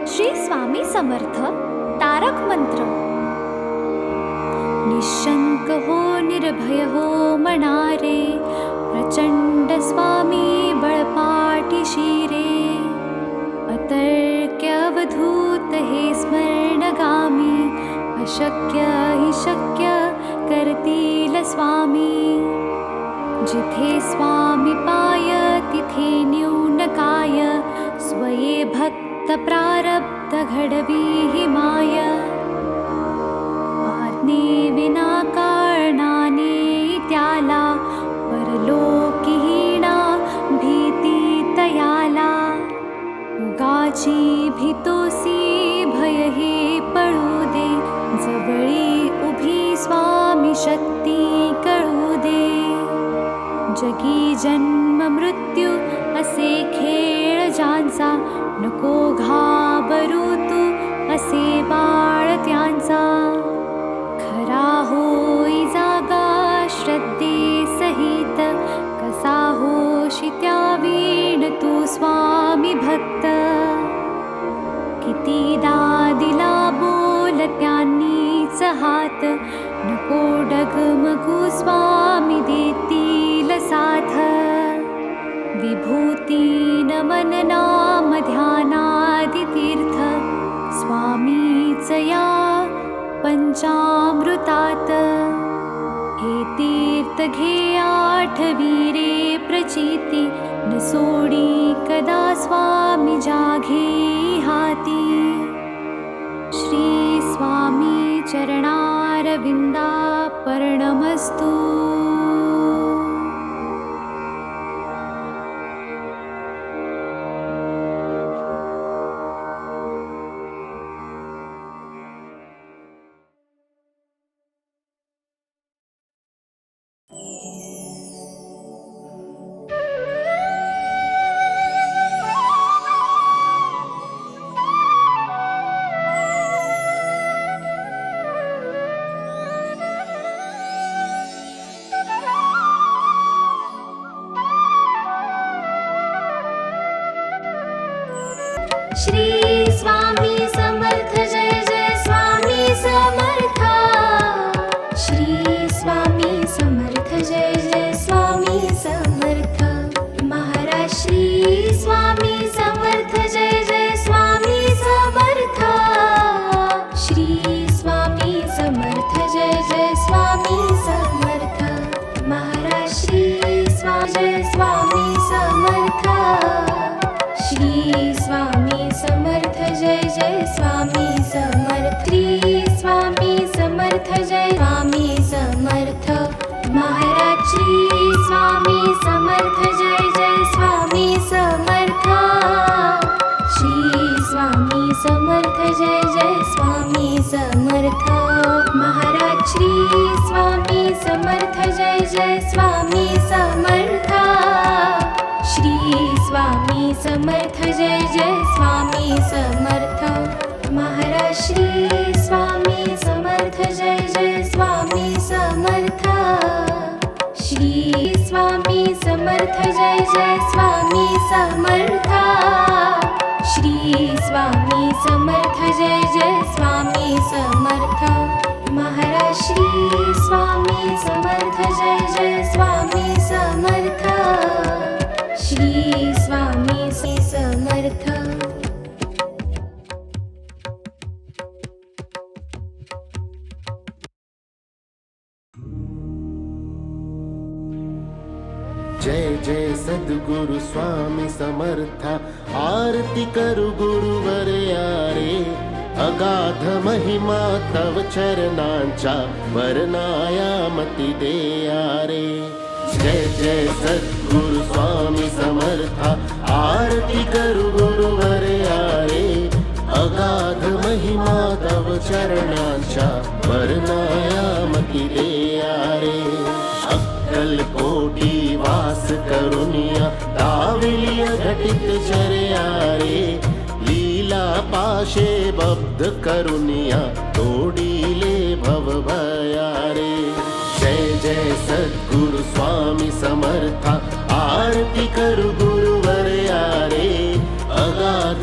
श्री स्वामी समर्थ तारक मंत्र. निशंक हो निर्भय हो मनारे, प्रचंड स्वामी बळपाठी शिरे. अतर्क्य अवधूत हे स्मरणगामी, अशक्य हि शक्य करतील स्वामी. जिथे स्वामी पाय तिथे न्यून काय, स्वये भक्त प्रारब्ध घडवी हि माय. आज्ञे विना कारणाने त्याला, परलोकीहीणा भीती तयाला. उगाची भीतोसी भय हे पळू दे, जवळी उभी स्वामी शक्ती कळू दे. जगी जन्म मृत्यू असे खेळ ज्यांचा, नको घाबरू तू असे बाळ त्यांचा. खरा होई जागा श्रद्धे सहित, कसा होशी त्या वीण तू स्वामी भक्त. कितीदा दिला बोल त्यांनीच हात, नको डगमगू स्वामी देतील साथ. विभूती नमन नाम ध्यानादि तीर्थ, स्वामीच या पंचामृतात. हे तीर्थ घे आठवी रे प्रचिती, न सोडी कदा स्वामी जाघे हाती. श्री स्वामी चरणारविंदा पर्णमस्तु. श्री स्वामी समर्थ जय जय स्वामी समर्थ. श्री स्वामी समर्थ जय जय स्वामी समर्थ. महाराज श्री स्वामी समर्थ जय जय स्वामी समर्थ. श्री स्वामी समर्थ जय जय स्वामी समर्थ. महाराज श्री जय स्वामी समर्थ. श्री स्वामी समर्थ जय जय स्वामी समर्थ. श्री स्वामी समर्थ जय स्वामी समर्थ. महाराज श्री स्वामी समर्थ जय जय स्वामी समर्थ. श्री स्वामी समर्थ जय जय स्वामी समर्थ. महाराज श्री स्वामी समर्थ जय जय स्वामी समर्थ. श्री स्वामी समर्थ जय जय स्वामी समर्थ. महाराज श्री स्वामी समर्थ जय जय स्वामी समर्थ. श्री स्वामी समर्थ जय जय स्वामी समर्थ. श्री स्वामी समर्थ जय जय स्वामी समर्थ. महाराज श्री स्वामी समर्थ जय जय स्वामी समर्थ. श्री स्वामी समर्थ. जय जय सद्गुरु स्वामी समर्था, आरती करु गुरुवर यारे. अगाध महिमा तव चरणांचा, वर्णायामति देयारे. जय जय सद्गुरु स्वामी समर्था, आरती करु गुरुवर यारे. अगाध महिमा तव चरणांचा, वर्णायामति देयारे. अक्कल कोटी वास करुनिया, दाविलिय घटित चर्यारे. लीला पाशे बब्ध करुनिया, तोडीले भव भयारे. जय जय सद्गुरु स्वामी समर्था, आरती करु गुरुवर यारे. अगाध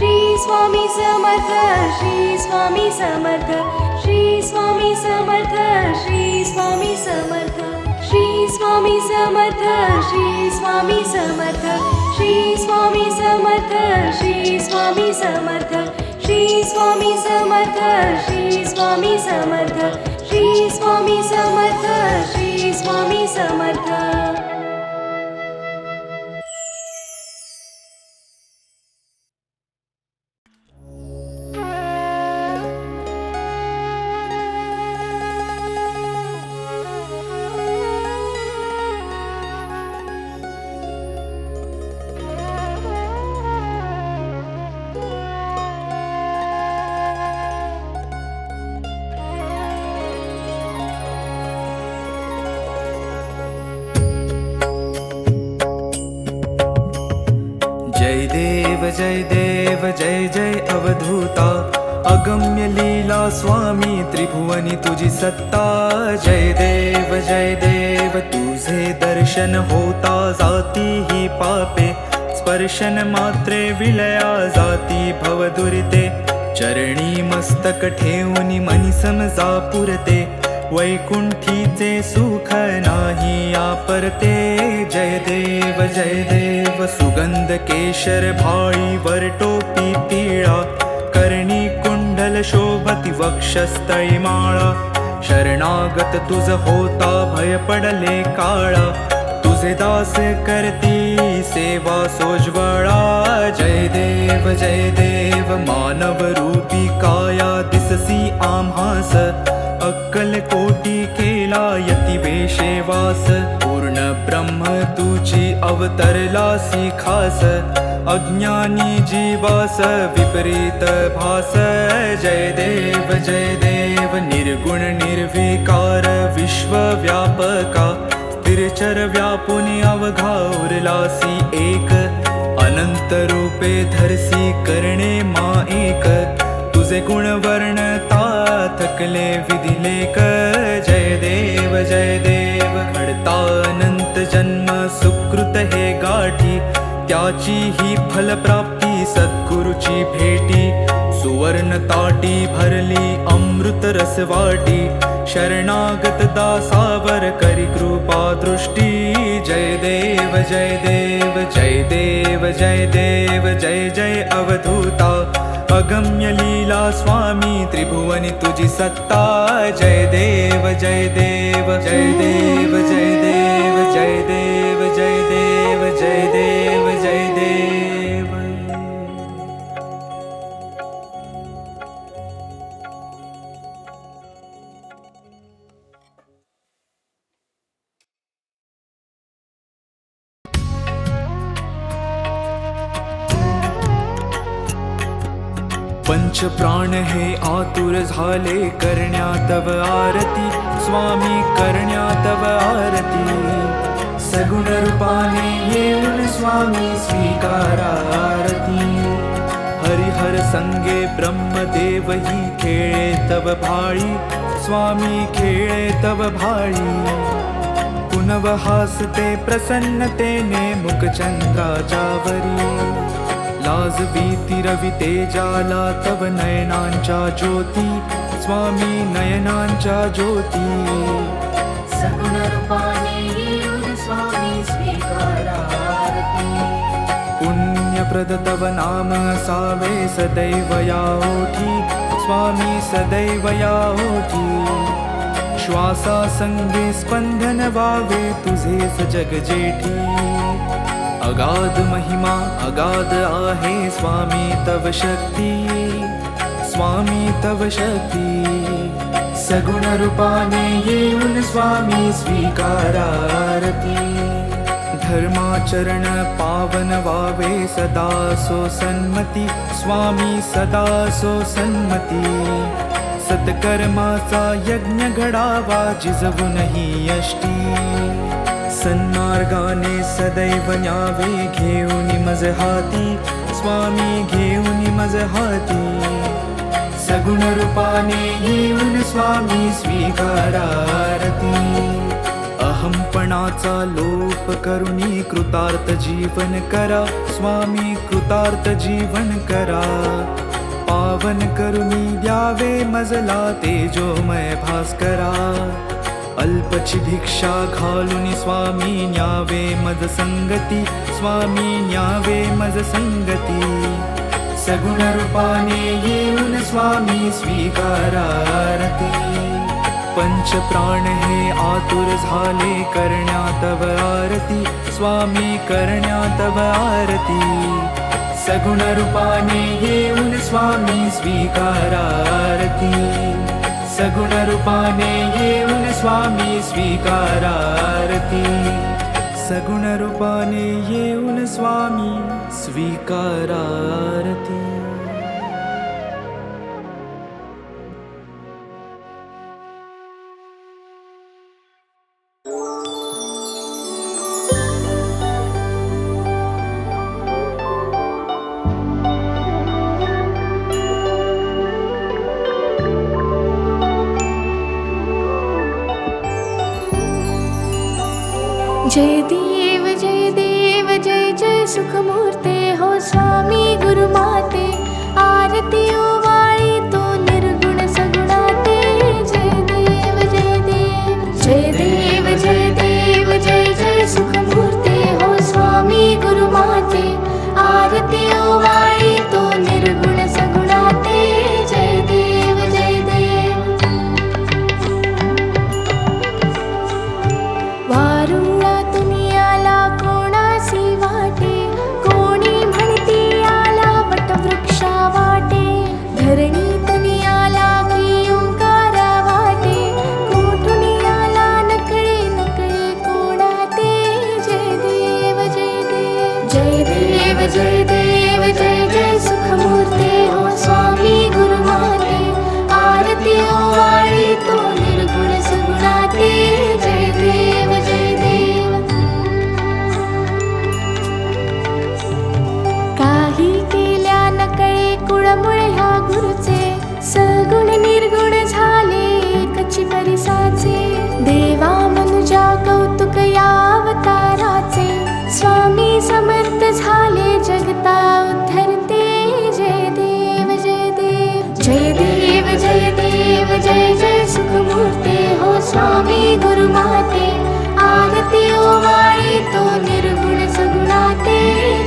श्री स्वामी समर्थ श्री स्वामी समर्थ श्री स्वामी समर्थ श्री स्वामी समर्थ श्री स्वामी समर्थ श्री स्वामी समर्थ श्री स्वामी समर्थ श्री स्वामी समर्थ श्री स्वामी समर्थ श्री स्वामी समर्थ श्री स्वामी समर्थ श्री स्वामी समर्थ जय देव जय जय अवधूता अगम्य लीला स्वामी त्रिभुवनी तुझी सत्ता जय देव तुझे दर्शन होता जाती ही पापे स्पर्शन मात्रे विलया जाती भवदुरिते चरणी मस्तक ठेवून मनी समजा पुरते वैकुंठीचे सुख नाही आपरते जय देव सुगंध केशर भाळी वर टोपी पिळा कर्णी कुंडल शोभती वक्षस्थळी माळा शरणागत तुझ होता भय पडले काळा तुझे दास करती सेवा सोज्वळा जय देव मानव रूपी काया दिससी आम्हास अक्कल कोटी केला यती वेशेवास पूर्ण ब्रह्म तुझी अवतरलासी खास अज्ञानी जीवास विपरीत भास जय देव निर्गुण निर्विकार विश्वव्यापका स्थिरचर व्यापुनी अवघा उरलासी एक अनंत रूपे धरसी करणे मा एक तुझे गुण वर्णता थकले विधिलेख जय देव घडता अनंत जन्म सुकृत हे गाठी त्याची ही फलप्राप्ती सद्गुरुची भेटी सुवर्ण ताटी भरली अमृत रसवाटी शरणागत दासावर करी कृपा दृष्टी जय देव जय जय अवधूता अगम्य लीला स्वामी त्रिभुवनी तुझी सत्ता जय देव जय देव जय देव जय देव जय देव जय देव जय देव जय देव पंच प्राण हे आतुर झाले करण्या तव आरती स्वामी करण्या तव आरती सगुण रूपाने येऊन स्वामी स्वीकारा आरती हरिहर संगे ब्रह्मदेव ही खेळे तव भाळी स्वामी खेळे तव भाळी पुनव हासते प्रसन्नतेने मुखचंद्राच्या वरी लाज भीती रवी तेजाला तव नयनांच्या ज्योती स्वामी नयनांच्या ज्योती सगुण रूपाने येऊन स्वामी स्वीकारा आरती पुण्यप्रद तव नाम असावे सदैव या ओठी स्वामी सदैव या ओठी श्वासा संगे स्पंदन व्हावे तुझेच जग जेठी अगाध महिमा अगाध आहे स्वामी तव शक्ती स्वामी तव शक्ती सगुण रूपाने येऊन स्वामी स्वीकारा आरती धर्माचरण पावन व्हावे सदा सो सन्मती स्वामी सदा सो सन्मती सत्कर्माचा यज्ञ घडावा जिजवूनही यष्टी सन्मार्गाने सदैव न्यावे घेऊन मज हाती स्वामी घेऊन मज हाती सगुण रूपाने येऊन स्वामी स्वीकारा आरती अहम बालपणाचा लोप करुणी कृतार्थ जीवन करा स्वामी, कृतार्थ जीवन करा. पावन करुणी द्यावे मजला तेजोमय भास्करा. अल्पची भिक्षा घालून स्वामी न्यावे मज संगती, स्वामी न्यावे मज संगती. सगुण रूपाने येऊन स्वामी स्वीकारा आरती. पंच प्राण हे आतुर झाले करण्या तव आरती, स्वामी करण्या तव आरती. सगुण रूपाने येऊन स्वामी स्वीकारा आरती. सगुण रूपाने येऊन स्वामी स्वीकारा आरती. सगुण रूपाने येऊन स्वामी स्वीकारा आरती. जय देव जय देव जय जय सुखमूर्ते हो स्वामी गुरुमाते. आरती ओवाळी तो निर्गुण सगुणाते. जय देव जय देव जय देव जय देव जय जय सुखमूर्ते हो स्वामी गुरुमाते. आरती ओवाळी तो निर्गुण सगुणाते. जय देव जय देव. वारुळा दुनियाला कोणासी वाटे, कोणी म्हणती आला वटवृक्षा वाटे. धरणी दुनियाला की ओंकारा वाटे, कोठुनी आला नकळे नकळे कोणाते. जय देव जय देव जय देव जय देव जय जय सुखमूर्ते हो स्वामी गुरुमाते. आरती ओवाळी तो निर्गुण सगुणाते. जय देव जय देव. काही केल्या नकळे कुळमुळे ह्या गुरुचे, सगुण निर्गुण झाले एकची परिसाचे. देवा मनुजा कौतुक या अवताराचे, स्वामी समर्थ झाले जगता उद्धरते. जय देव जय देव जय देव जय देव जय जय सुखमूर्ते हो स्वामी गुरुमाते. आरती ओवाळी तो निर्गुण सगुणाते.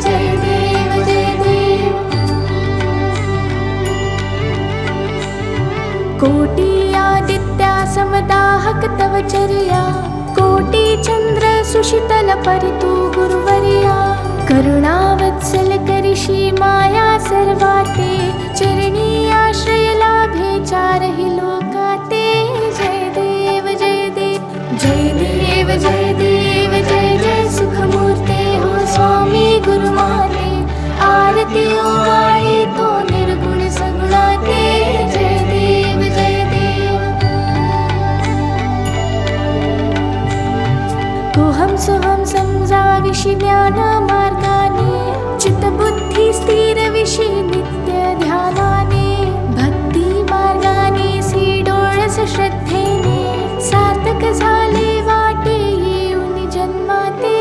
जय देव जय देव. कोटी आदित्या समदाहक तव चर्या, कोटी चंद्र सुशीतल परितु गुरुवर्या. करुणावत्सल करिषी माया सर्वाते, चरणी आश्रय लाभे चारही लोकाते. जय देव जय देव जय देव जय देव जय जय सुखमूर्ते हो स्वामी गुरुमाते. आरती ओवाळी तो निर्गुण सगुणाते. जय देव जय देव. कोहम सोहम समजाविषी ज्ञान मार्गाने, चित्तबुद्धी स्थिर विषी नित्य ध्यानाने. भक्ती मार्गाने डोळस श्रद्धेने, सार्थक झाले वाटे येऊन जन्माते.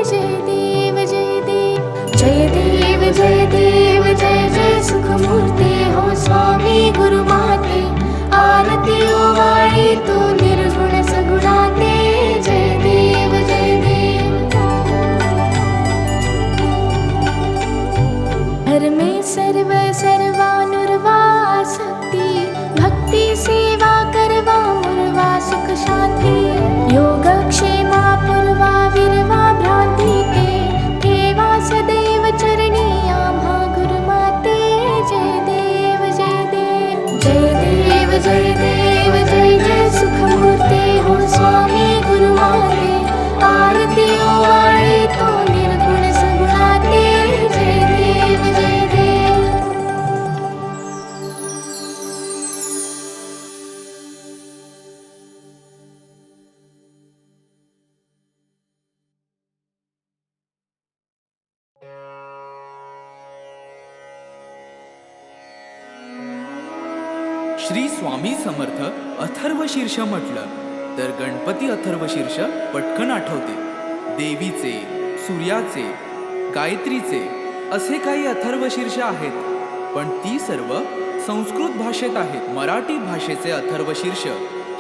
जय देव जय देव जय देव जय देव जय जय सुखमूर्ते हो स्वामी गुरुमाते. आरती ओवाळी तो निर्गुण सगुणाते. जय देव जय देव. धर्मे सर्व सर्वानुर्वा आसक्ती, भक्ती सेवा करवा मुर्वा सुख शांती. योगक्षेमा पूर्वा विरवा भ्रांती ते, ठेवा सदैव चरणी आम्हा गुरुमाते. जय देव जय देव जय देव जय देव जय जय सुखमूर्ते हो स्वामी गुरुमाते. आरती ओवाळी तो निर्गुण सगुणाते. जय देव जय देव. श्री स्वामी समर्थ अथर्व शीर्ष म्हटलं. तर गणपती अथर्वशीर्ष पटकन आठवते. देवीचे, सूर्याचे, गायत्रीचे असे काही अथर्वशीर्ष आहेत, पण ती सर्व संस्कृत भाषेत आहेत. मराठी भाषेचे अथर्वशीर्ष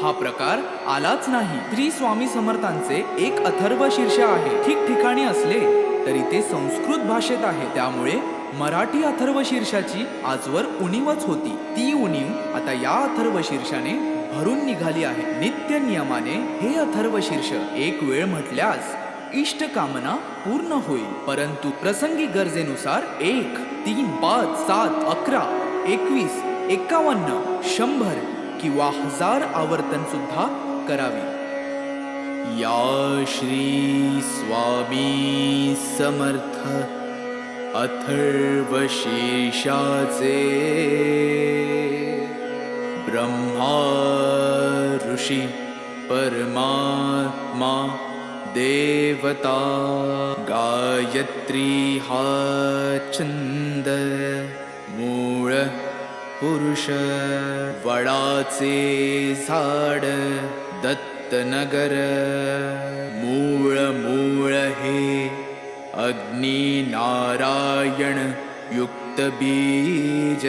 हा प्रकार आलाच नाही. श्री स्वामी समर्थांचे एक अथर्वशीर्ष आहे. ठिकठिकाणी असले तरी ते संस्कृत भाषेत आहे. त्यामुळे मराठी अथर्वशीर्षाची आजवर उणीवच होती. ती उणीव आता या अथर्वशीर्षाने भरून निघाली आहे. नित्य नियमाने हे अथर्वशीर्ष एक वेळ म्हटल्यास इष्टकामना पूर्ण होईल. परंतु प्रसंगी गरजेनुसार 1, 3, 5, 7, 11, 21, 51, 100 किंवा 1000 आवर्तन सुद्धा करावी. या श्री स्वामी समर्थ अथर्वशीर्षाचे ब्रह्मा ऋषी परमात्मा देवता गायत्री हा छंद मूळ पुरुष वडाचे झाड दत्तनगर मूळ हे अग्नि नारायण युक्त बीज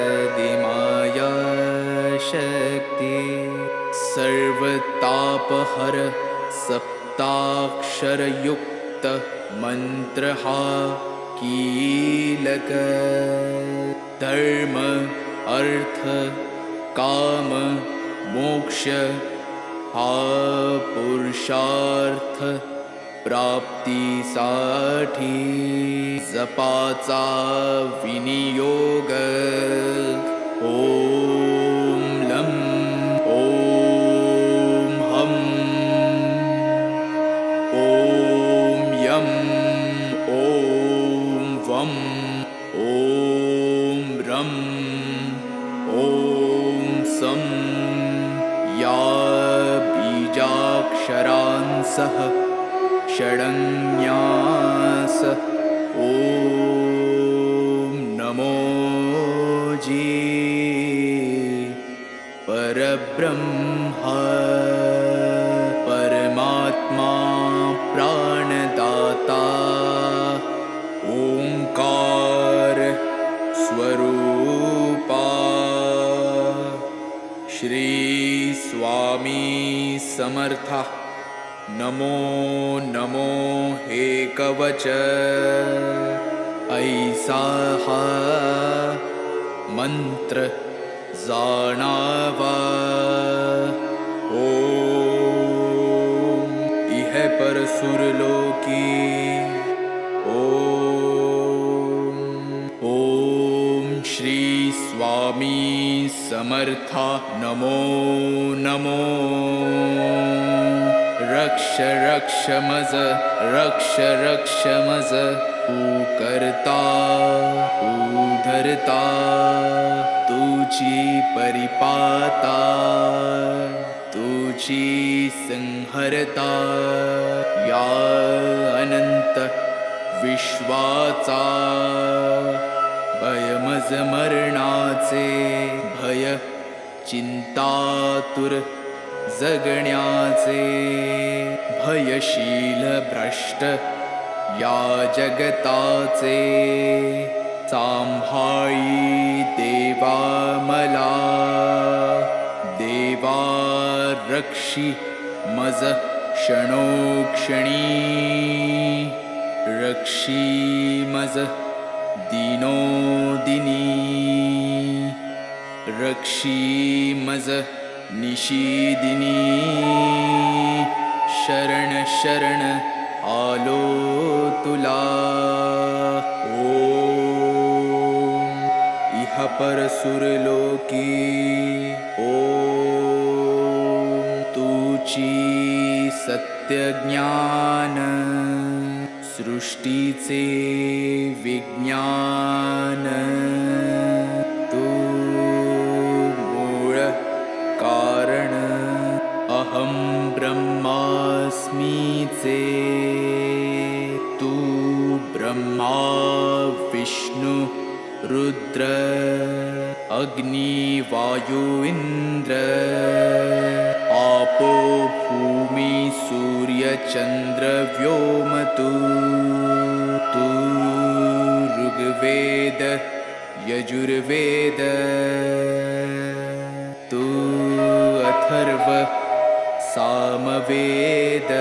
आदिमाया शक्ती सर्वतापहर सप्ताक्षर युक्त मंत्र हा कीलक धर्म अर्थ काम मोक्ष हा पुरुषार्थ प्राप्तीसाठी जपाचा विनियोग. ओम लं ओम हम ओम यम ओम वम ओम रम ओम सम या बीजाक्षरांसह षडन्यास ओम नमो जी परब्रह्म परमात्मा प्राणदाता ओंकार स्वरूपा श्री स्वामी समर्था. नमो नमो हे कवच ऐसा हा मंत्र जाणावा. ओम इह पर सुरलोकी ओम ओम श्री स्वामी समर्था. नमो नमो रक्ष रक्ष मज रक्ष रक्ष मज तू करता तू धरता तुझी परिपाता तुझी संहरता या अनंत विश्वाचा भयमज मरणाचे भय चिंतातुर जगण्याचे भयशील भ्रष्ट या जगताचे सांभाळी देवा मला देवा रक्षी मज क्षणोक्षणी रक्षी मज दिनोदिनी रक्षी मज निशिदिनी शरण शरण आलो तुला. ओम इह पर सुरलोकी ओम तुची सत्य ज्ञान सृष्टीचे विज्ञान तू मूळ कारण अहं ब्रह्मास्मीचे तू ब्रह्मा विष्णु रुद्र अग्नि वायु इन्द्र आपो भूमि सूर्य चन्द्र व्योम तु ऋग्वेद यजुर्वेद तु अथर्व सामवेद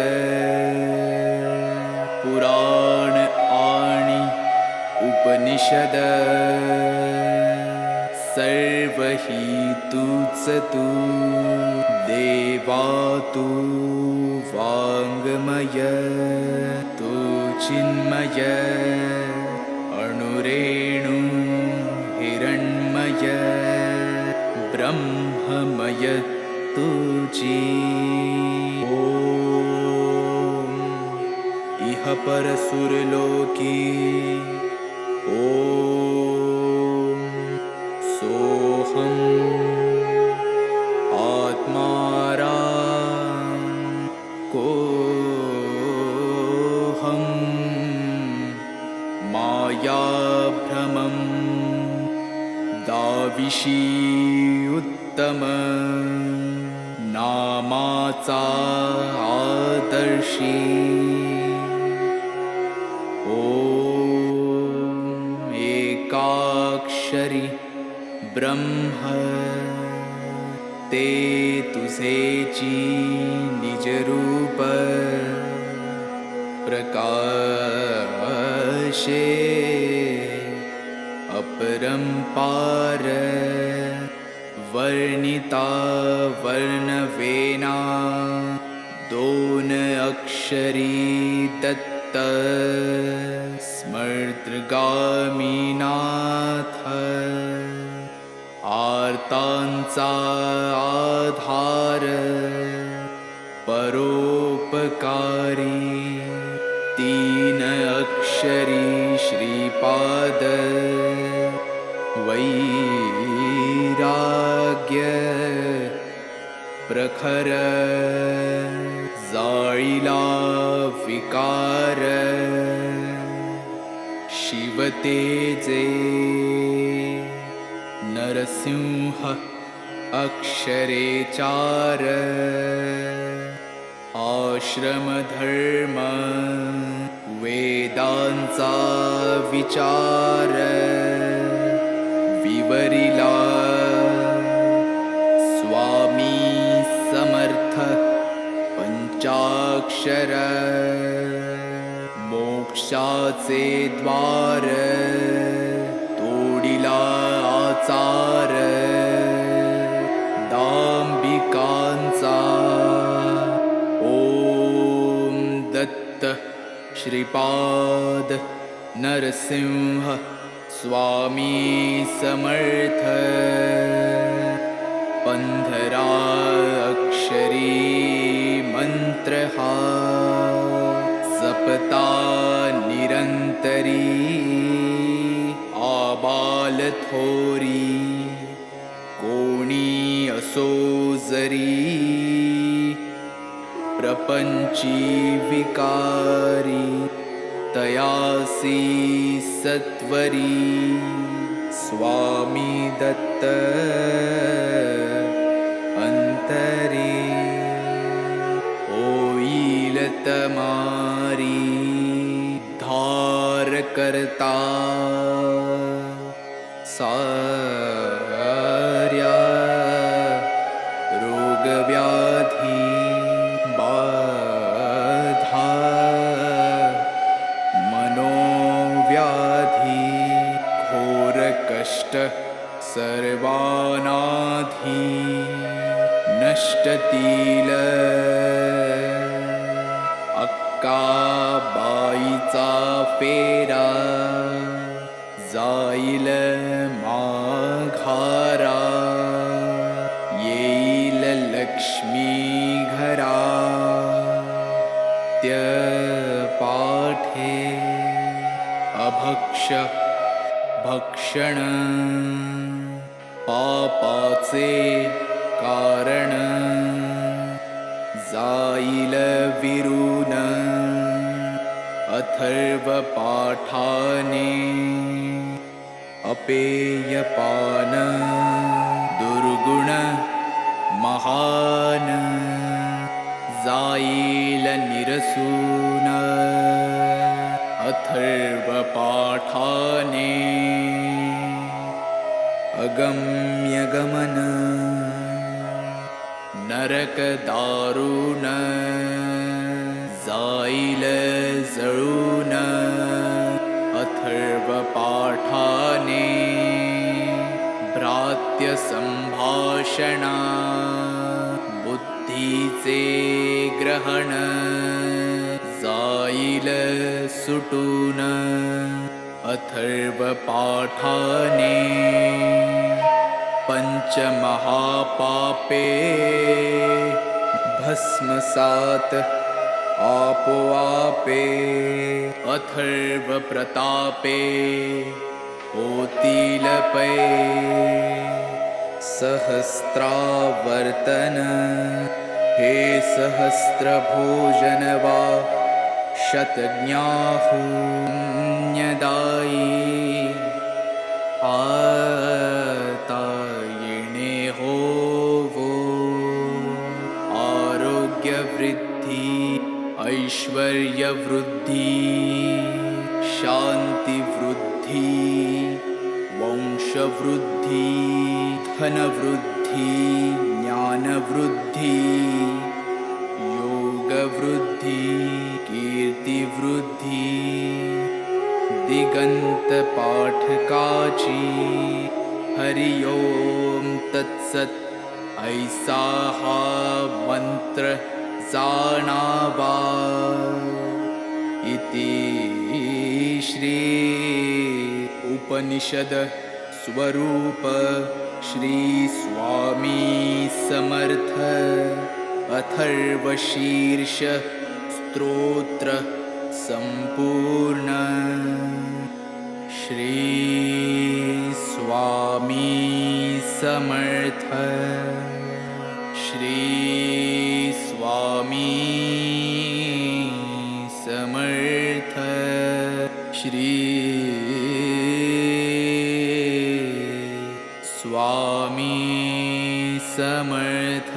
पुराण आणि उपनिषद सर्वहि तुच तु देवा तु वाङ्मय तु चिन्मय अणुरेणु हिरण्मय ब्रह्ममय तुची ॐ इह परसुरलोकी ॐ सोऽहम् आत्मारा कोऽहम् मायाभ्रमं दाविषी उत्तम नामाचा आदर्शी ॐ एकाक्षरी ब्रह्म ते तुझेची निजरूप प्रकाशे अपरंपार वर्णिता वर्णवेना दोन अक्षरी दत्त स्मर्तगामीनाथ आर्तांचा आधार परोपकारी तीन अक्षरी श्रीपाद वैराग्य प्रखर जाळीला विकार शिवतेजे नरसिंह अक्षरे चार आश्रमधर्म वेदांचा विचार विवरिला स्वामी समर्थ पंचाक्षर मोक्षाचे द्वार तोडिला आचार दांबिकांचा ओम दत्त श्रीपाद नरसिंह स्वामी समर्थ पंधरा अक्षरी मंत्र हा जपता निरंतरी आबाल थोरी कोणी असो जरी प्रपंची विकारी तयासी सत्वरी स्वामी दत्त अंतरी होईल तमारी धार करता सार्या रोगव्याधी बाधा मनोव्याधी घोर कष्ट सर्वानाधी नष्टतील अक्काबाईचा फेरा जाईल माघारा येईल लक्ष्मी घरा त्य पाठे अभक्ष भक्षण पापाचे कारण जाईल विरून अथर्व पाठाने अपेयपान दुर्गुण महान जाईल निरसून अथर्वपाठाने अगम्य गमन नरक दारुण जाईल जळून अथर्वपाठाने भ्रात्य संभाषणा बुद्धीचे ग्रहण जाईल सुटून अथर्वपाठाने पंचमहापापे भस्मसात आपोआपे अथर्वप्रतापे होतील पै सहस्रावर्तन हे सहस्रभोजन वा शतज्ञाहुन्यदायी आतायिणे होवो आरोग्यवृद्धि ऐश्वर्यवृद्धि शान्तिवृद्धि वंशवृद्धि धनवृद्धि ज्ञानवृद्धि योगवृद्धि कीर्तिवृद्धि दिगंतपाठकाची हरि ओम तत्सत् ऐसा हा मंत्र जाणावा इति श्री उपनिषद स्वरूप श्री स्वामी समर्थ अथर्वशीर्ष स्तोत्र संपूर्ण श्री स्वामी समर्थ श्री स्वामी समर्थ श्री स्वामी समर्थ।